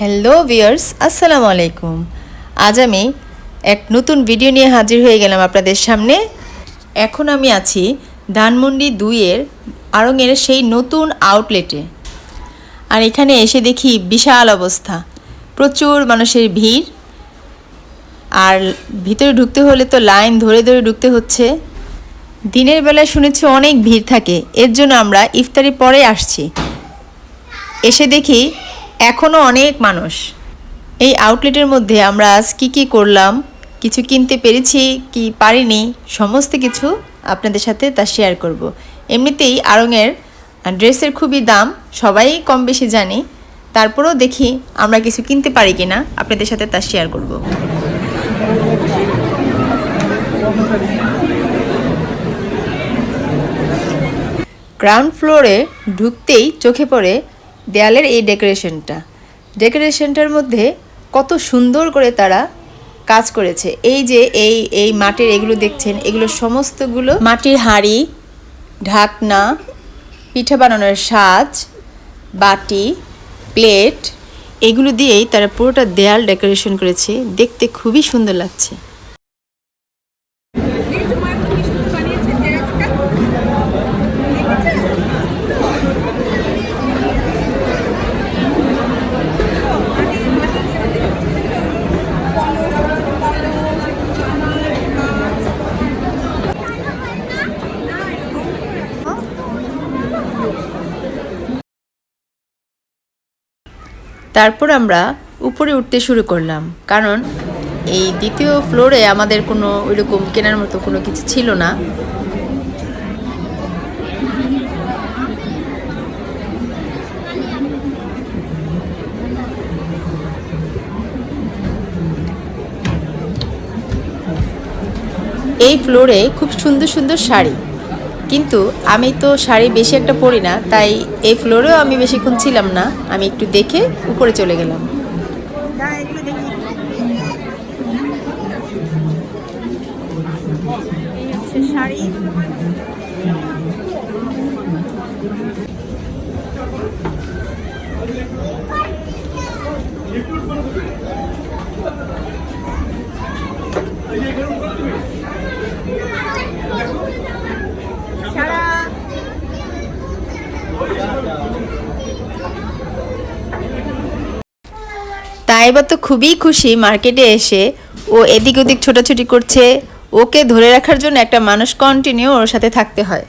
Hello viewers, আসসালামু আলাইকুম। আজ আমি এক নতুন ভিডিও নিয়ে হাজির হয়ে গেলাম আপনাদের সামনে। এখন আমি আছি ধানমন্ডি 2-এর আড়ং-এর সেই নতুন আউটলেটে। আর এখানে এসে দেখি বিশাল অবস্থা, প্রচুর মানুষের ভিড়। আর ভিতরে ঢুকতে হলে তো লাইন ধরে ধরে ঢুকতে হচ্ছে। দিনের বেলায় শুনেছি অনেক ভিড় থাকে, এর জন্য আমরা ইফতারি পরে আসছি। এসে দেখি এখনও অনেক মানুষ। এই আউটলেটের মধ্যে আমরা আজ কী করলাম, কিছু কিনতে পেরেছি কি পারিনি, সমস্ত কিছু আপনাদের সাথে তা শেয়ার করব। এমনিতেই আড়ং-এর ড্রেসের খুবই দাম, সবাই কম বেশি জানি। তারপরেও দেখি আমরা কিছু কিনতে পারি কিনা, আপনাদের সাথে তা শেয়ার করব। গ্রাউন্ড ফ্লোরে ঢুকতেই চোখে পড়ে দেয়ালের এই ডেকোরেশনটার মধ্যে কত সুন্দর করে তারা কাজ করেছে। এই যে এই মাটির এগুলো দেখছেন, এগুলো সমস্তগুলো মাটির হাঁড়ি, ঢাকনা, পিঠা বানানোর সাজ, বাটি, প্লেট, এগুলো দিয়েই তারা পুরোটা দেয়াল ডেকোরেশন করেছে। দেখতে খুবই সুন্দর লাগছে। তারপর আমরা উপরে উঠতে শুরু করলাম, কারণ এই দ্বিতীয় ফ্লোরে আমাদের কোনো ওইরকম কেনার মতো কোনো কিছু ছিল না। এই ফ্লোরে খুব সুন্দর সুন্দর শাড়ি, কিন্তু আমি তো শাড়ি বেশি একটা পরি না, তাই এই ফ্লোরেও আমি বেশিক্ষণ ছিলাম না। আমি একটু দেখে উপরে চলে গেলাম। শাড়ি তাইবা তো খুবই খুশি মার্কেটে এসে। ও এদিক ওদিক ছোটাছুটি করছে, ওকে ধরে রাখার জন্য একটা মানুষ কন্টিনিউ ওর সাথে থাকতে হয়।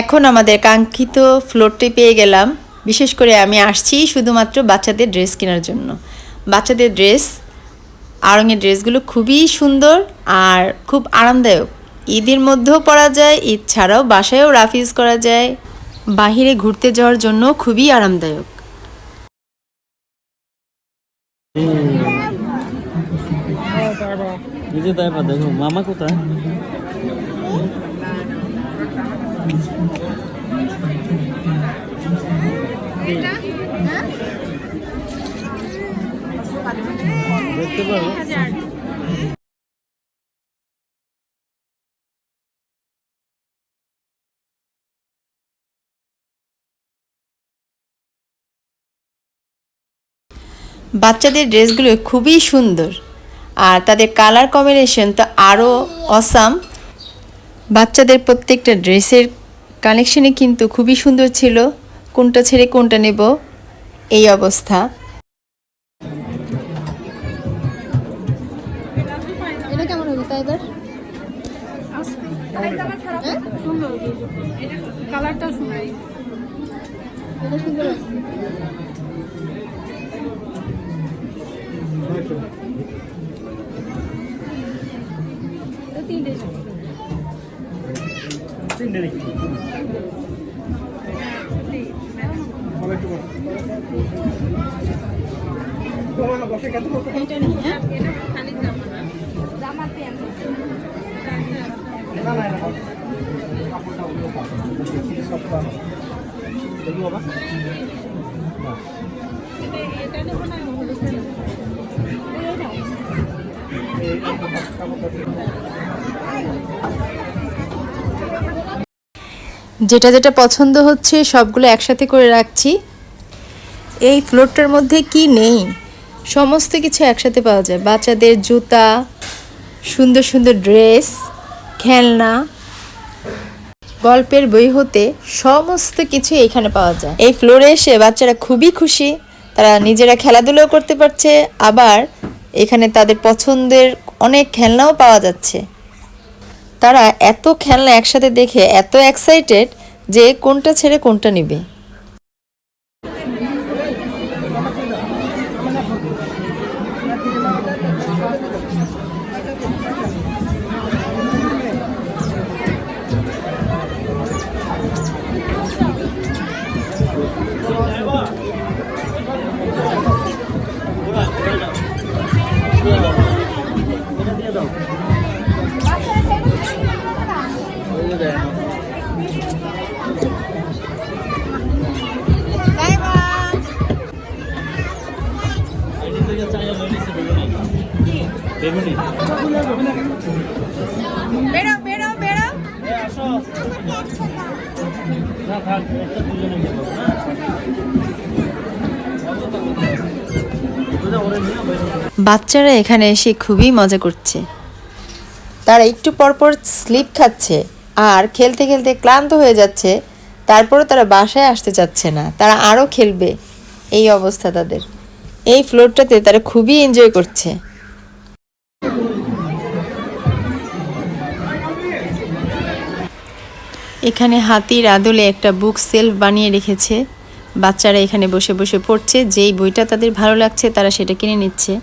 এখন আমাদের কাঙ্ক্ষিত ফ্লোরটি পেয়ে গেলাম। বিশেষ করে আমি আসছি শুধুমাত্র বাচ্চাদের ড্রেস কেনার জন্য। বাচ্চাদের ড্রেস, আড়ং-এর ড্রেসগুলো খুবই সুন্দর আর খুব আরামদায়ক। ঈদের মধ্যেও পরা যায়, ঈদ ছাড়াও বাসায়ও রাফ ইউজ করা যায়, বাহিরে ঘুরতে যাওয়ার জন্য খুবই আরামদায়ক। দেখো মামা কোথায়? দেখতে পারো। বাচ্চাদের ড্রেসগুলো খুবই সুন্দর আর তাদের কালার কম্বিনেশন তো আরও অসাম। বাচ্চাদের প্রত্যেকটা ড্রেসের কালেকশনই কিন্তু খুবই সুন্দর ছিল। কোনটা ছেড়ে কোনটা নেব এই অবস্থা। এটা কেমন হবে তাই এবার? সুন্দর, কালারটাও সুন্দর, এটা সুন্দর আছে। যেটা যেটা পছন্দ হচ্ছে সবগুলো একসাথে করে রাখছি। এই ফ্লোরটার মধ্যে কি নেই, সমস্ত কিছু একসাথে পাওয়া যায়। বাচ্চাদের জুতা, সুন্দর সুন্দর ড্রেস, খেলনা, গল্পের বই হতে সমস্ত কিছু এখানে পাওয়া যায়। এই ফ্লোরে এসে বাচ্চারা খুবই খুশি, তারা নিজেরা খেলাধুলাও করতে পারছে, আবার এখানে তাদের পছন্দের অনেক খেলনাও পাওয়া যাচ্ছে। তারা এত খেলনা একসাথে দেখে এত এক্সাইটেড যে কোনটা ছেড়ে কোনটা নেবে। বাচ্চারা এখানে এসে খুবই মজা করছে। তারা একটু পরপর স্লিপ খাচ্ছে আর খেলতে খেলতে ক্লান্ত হয়ে যাচ্ছে, তারপরে তারা বাসায় আসতে চাচ্ছে না, তারা আরও খেলবে। এই অবস্থা তাদের। এই ফ্লোরটাতে তারা খুবই এনজয় করছে। এখানে হাতির আদলে একটা বুক সেলফ বানিয়ে রেখেছে। বাচ্চারা এখানে বসে বসে পড়ছে, যেই বইটা তাদের ভালো লাগছে তারা সেটা কিনে নিচ্ছে।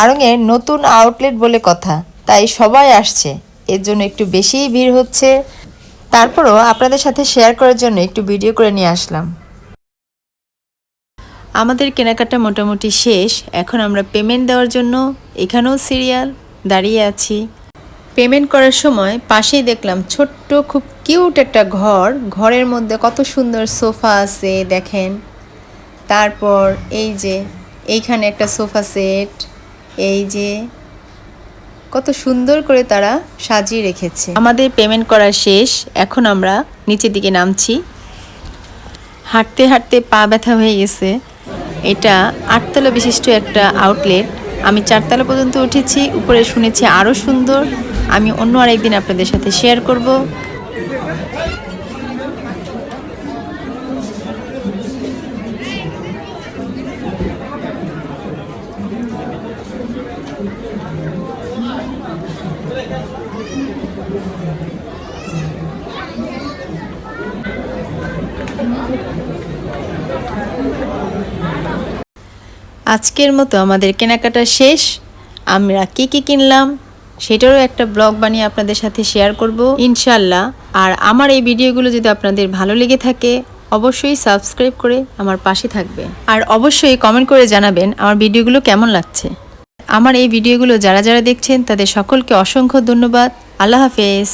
আড়ংয়ের নতুন আউটলেট বলে কথা, তাই সবাই আসছে, এর জন্য একটু বেশিই ভিড় হচ্ছে। তারপরও আপনাদের সাথে শেয়ার করার জন্য একটু ভিডিও করে নিয়ে আসলাম। আমাদের কেনাকাটা মোটামুটি শেষ। এখন আমরা পেমেন্ট দেওয়ার জন্য এখানেও সিরিয়াল দাঁড়িয়ে আছি। পেমেন্ট করার সময় পাশেই দেখলাম ছোট্ট খুব কিউট একটা ঘর, ঘরের মধ্যে কত সুন্দর সোফা আছে দেখেন। তারপর এই যে এইখানে একটা সোফা সেট, এই যে কত সুন্দর করে তারা সাজিয়ে রেখেছে। আমাদের পেমেন্ট করা শেষ, এখন আমরা নিচের দিকে নামছি। হাঁটতে হাঁটতে পা ব্যথা হয়ে গেছে। এটা 8 তলা বিশিষ্ট একটা আউটলেট। আমি 4 তলা পর্যন্ত উঠেছি, উপরে শুনেছি আরও সুন্দর। আমি অন্য আরেকদিন আপনাদের সাথে শেয়ার করব। আজকের মতো আমাদের কেনাকাটা শেষ। আমরা কি কি কিনলাম সেটারও একটা ব্লগ বানিয়ে আপনাদের সাথে শেয়ার করব ইনশাল্লাহ। আর আমার এই ভিডিওগুলো যদি আপনাদের ভালো লেগে থাকে অবশ্যই সাবস্ক্রাইব করে আমার পাশে থাকবে। আর অবশ্যই কমেন্ট করে জানাবেন আমার ভিডিওগুলো কেমন লাগছে। আমার এই ভিডিওগুলো যারা যারা দেখছেন তাদের সকলকে অসংখ্য ধন্যবাদ। আল্লাহ হাফেজ।